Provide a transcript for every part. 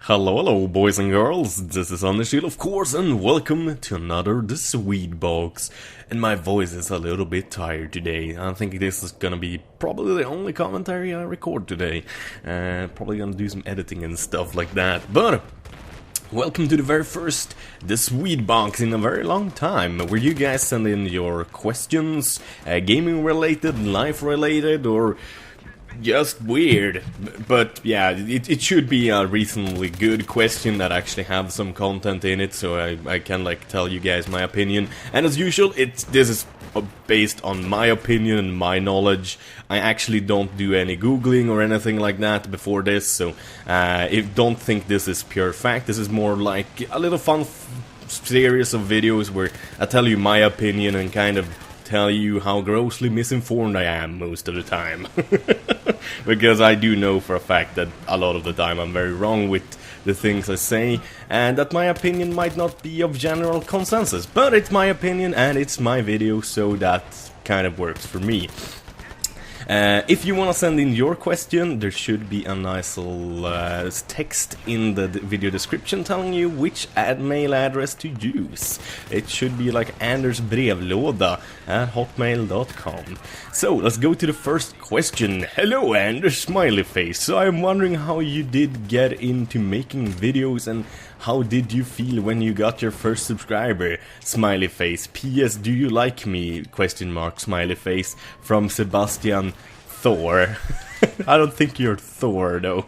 Hello, boys and girls, this is AnderZELBrevlada, of course, and welcome to another The SwedeBox. And my voice is a little bit tired today. I think this is gonna be probably the only commentary I record today. Probably gonna do some editing and stuff like that, but welcome to the very first The SwedeBox in a very long time, where you guys send in your questions, gaming related, life related, or just weird. But yeah, it should be a reasonably good question that actually have some content in it, so I can like tell you guys my opinion. And as usual, this is based on my opinion and my knowledge. I actually don't do any googling or anything like that before this, so don't think this is pure fact. This is more like a little fun series of videos where I tell you my opinion and kind of tell you how grossly misinformed I am most of the time. Because I do know for a fact that a lot of the time I'm very wrong with the things I say, and that my opinion might not be of general consensus, but it's my opinion and it's my video, so that kind of works for me. If you want to send in your question, there should be a nice little text in the video description telling you which mail address to use. It should be like AnderZELBrevlada at hotmail.com. So, let's go to the first question. Hello Anders, smiley face. So I'm wondering how you did get into making videos and how did you feel when you got your first subscriber? Smiley face. PS, do you like me? Question mark, smiley face. From Sebastian Thor. I don't think you're Thor though.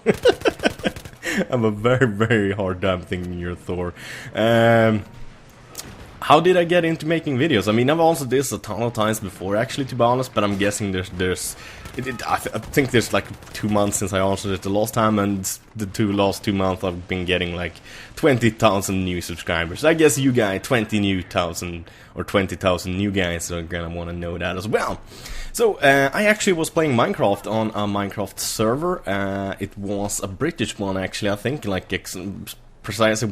I'm a very hard time thinking you're Thor. How did I get into making videos? I mean, I've answered this a ton of times before, actually, to be honest, but I'm guessing I think there's like 2 months since I answered it the last time, and the last 2 months I've been getting like 20,000 new subscribers. I guess you guys, 20,000 new guys are gonna want to know that as well. So, I actually was playing Minecraft on a Minecraft server. It was a British one, actually, I think, like precisely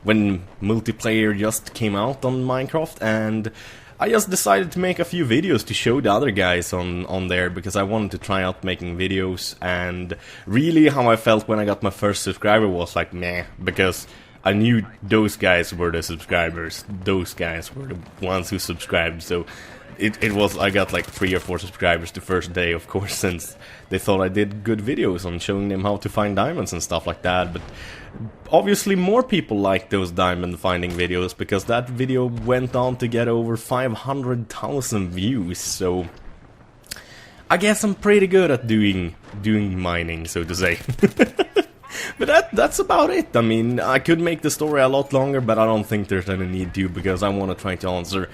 when multiplayer just came out on Minecraft, and I just decided to make a few videos to show the other guys on there, because I wanted to try out making videos. And really how I felt when I got my first subscriber was like meh, because I knew those guys were the subscribers, those guys were the ones who subscribed. So it was, I got like 3 or 4 subscribers the first day, of course, since they thought I did good videos on showing them how to find diamonds and stuff like that. But obviously more people like those diamond finding videos, because that video went on to get over 500,000 views, so I guess I'm pretty good at doing mining, so to say. But that's about it. I mean, I could make the story a lot longer, but I don't think there's any need to, because I want to try to answer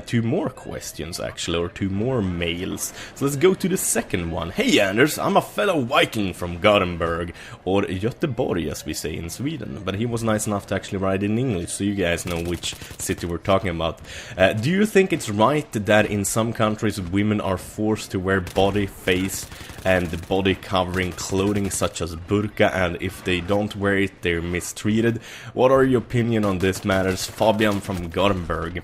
2 more questions, actually, or 2 more mails. So let's go to the second one. Hey Anders, I'm a fellow Viking from Gothenburg, or Göteborg as we say in Sweden, but he was nice enough to actually write in English, so you guys know which city we're talking about. Do you think it's right that in some countries women are forced to wear body, face, and body covering clothing such as burqa, and if they don't wear it, they're mistreated? What are your opinion on this matters? Fabian from Gothenburg.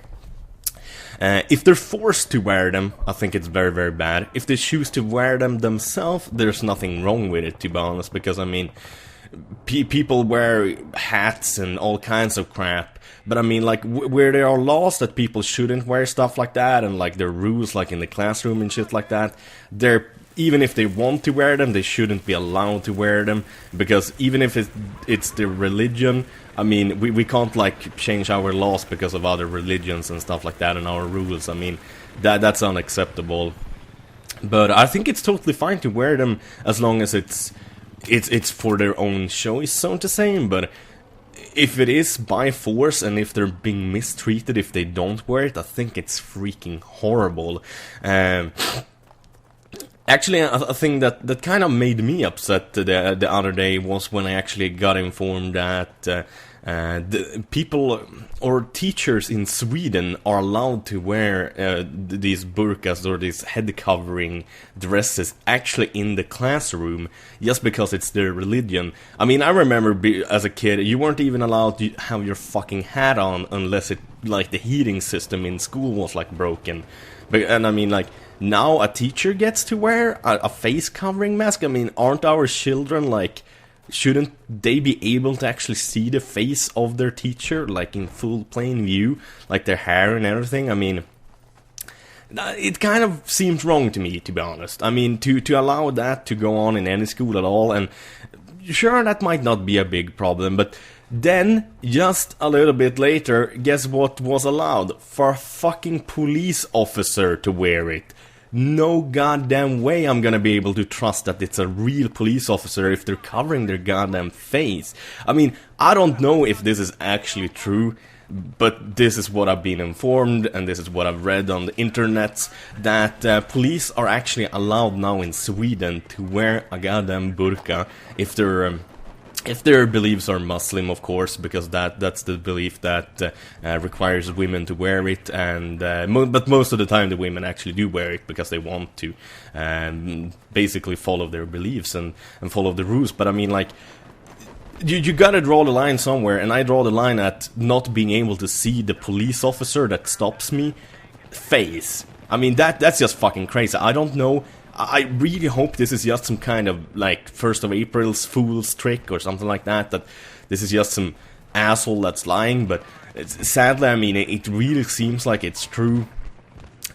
If they're forced to wear them, I think it's very bad. If they choose to wear them themselves, there's nothing wrong with it, to be honest, because I mean, people wear hats and all kinds of crap, but I mean, like, where there are laws that people shouldn't wear stuff like that, and like there are rules like in the classroom and shit like that, even if they want to wear them, they shouldn't be allowed to wear them, because even if it's their religion, I mean, we can't like change our laws because of other religions and stuff like that and our rules. I mean, that's unacceptable. But I think it's totally fine to wear them as long as it's for their own choice, so to say. But if it is by force and if they're being mistreated if they don't wear it, I think it's freaking horrible. Actually, a thing that kind of made me upset the other day was when I actually got informed that the people or teachers in Sweden are allowed to wear these burqas or these head covering dresses actually in the classroom, just because it's their religion. I mean, I remember as a kid, you weren't even allowed to have your fucking hat on unless like the heating system in school was like broken. And I mean, like, now a teacher gets to wear a face covering mask. I mean, aren't our children like shouldn't they be able to actually see the face of their teacher, like in full plain view, like their hair and everything? I mean, it kind of seems wrong to me, to be honest. I mean, to allow that to go on in any school at all, and sure, that might not be a big problem, but then, just a little bit later, guess what was allowed? For a fucking police officer to wear it. No goddamn way I'm gonna be able to trust that it's a real police officer if they're covering their goddamn face. I mean, I don't know if this is actually true, but this is what I've been informed, and this is what I've read on the internet, that police are actually allowed now in Sweden to wear a goddamn burqa if their beliefs are Muslim, of course, because that's the belief that requires women to wear it, and but most of the time the women actually do wear it because they want to basically follow their beliefs and follow the rules. But I mean, like, you gotta draw the line somewhere, and I draw the line at not being able to see the police officer that stops me face. I mean, that's just fucking crazy. I don't know. I really hope this is just some kind of, like, 1st of April's fool's trick or something like that, that this is just some asshole that's lying, but sadly, I mean, it really seems like it's true.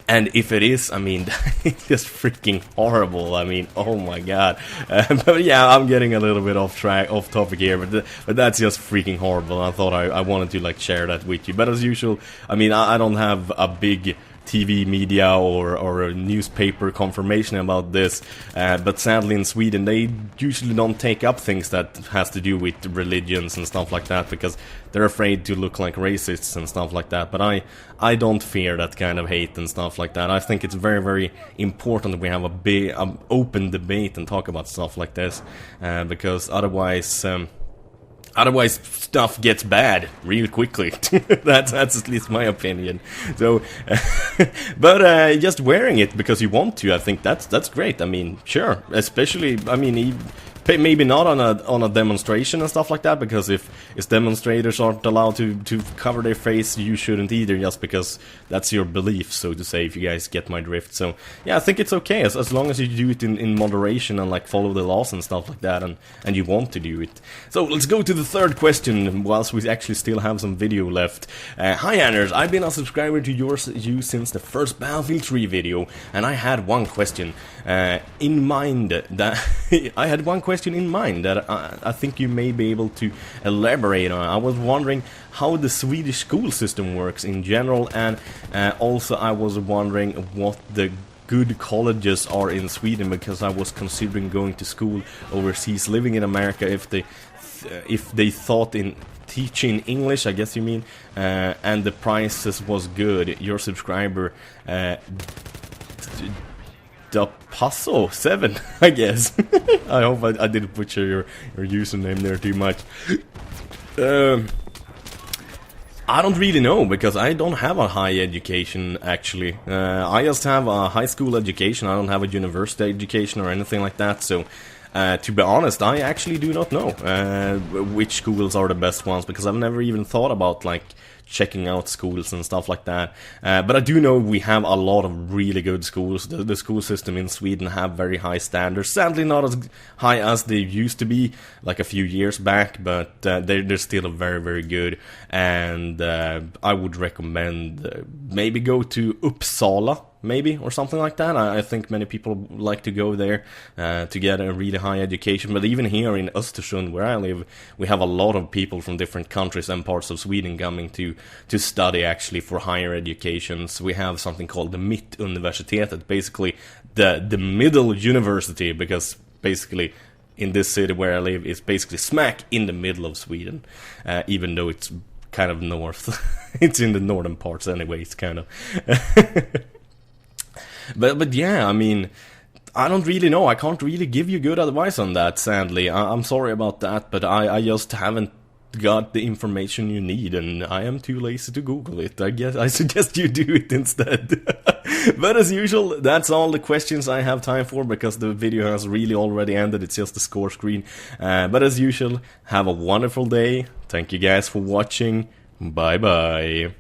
And if it is, I mean, it's just freaking horrible. I mean, oh my god. But yeah, I'm getting a little bit off topic here, but that's just freaking horrible. I thought I wanted to, like, share that with you. But as usual, I mean, I don't have a big TV media or a newspaper confirmation about this, but sadly in Sweden they usually don't take up things that has to do with religions and stuff like that, because they're afraid to look like racists and stuff like that. But I don't fear that kind of hate and stuff like that. I think it's very, very important that we have a big open debate and talk about stuff like this, because otherwise stuff gets bad real quickly. that's at least my opinion. So, but just wearing it because you want to, I think that's great. I mean, sure, especially, I mean, maybe not on a demonstration and stuff like that, because if demonstrators aren't allowed to cover their face, you shouldn't either, just because that's your belief, so to say, if you guys get my drift. So yeah, I think it's okay as long as you do it in moderation and, like, follow the laws and stuff like that, and you want to do it. So let's go to the third question whilst we actually still have some video left. Hi Anders, I've been a subscriber to you since the first Battlefield 3 video, and I had one question in mind that I think you may be able to elaborate on. I was wondering how the Swedish school system works in general, and also I was wondering what the good colleges are in Sweden, because I was considering going to school overseas, living in America, if they thought in teaching English, I guess you mean, and the prices was good. Your subscriber, the Puzzle 7, I guess. I hope I didn't butcher your username there too much. I don't really know, because I don't have a high education, actually. I just have a high school education. I don't have a university education or anything like that, so to be honest, I actually do not know which schools are the best ones, because I've never even thought about, like, checking out schools and stuff like that. But I do know we have a lot of really good schools. The school system in Sweden have very high standards. Sadly not as high as they used to be, like a few years back, but they're still very, very good. And I would recommend maybe go to Uppsala, maybe, or something like that. I think many people like to go there to get a really high education. But even here in Östersund, where I live, we have a lot of people from different countries and parts of Sweden coming to study, actually, for higher educations. We have something called the Mittuniversitetet, basically the middle university, because basically in this city where I live, it's basically smack in the middle of Sweden, even though it's kind of north. It's in the northern parts anyway, it's kind of. But yeah, I mean, I don't really know. I can't really give you good advice on that, sadly. I'm sorry about that, but I just haven't got the information you need, and I am too lazy to Google it. I suggest you do it instead. But as usual, that's all the questions I have time for, because the video has really already ended. It's just a score screen. But as usual, have a wonderful day. Thank you guys for watching. Bye bye.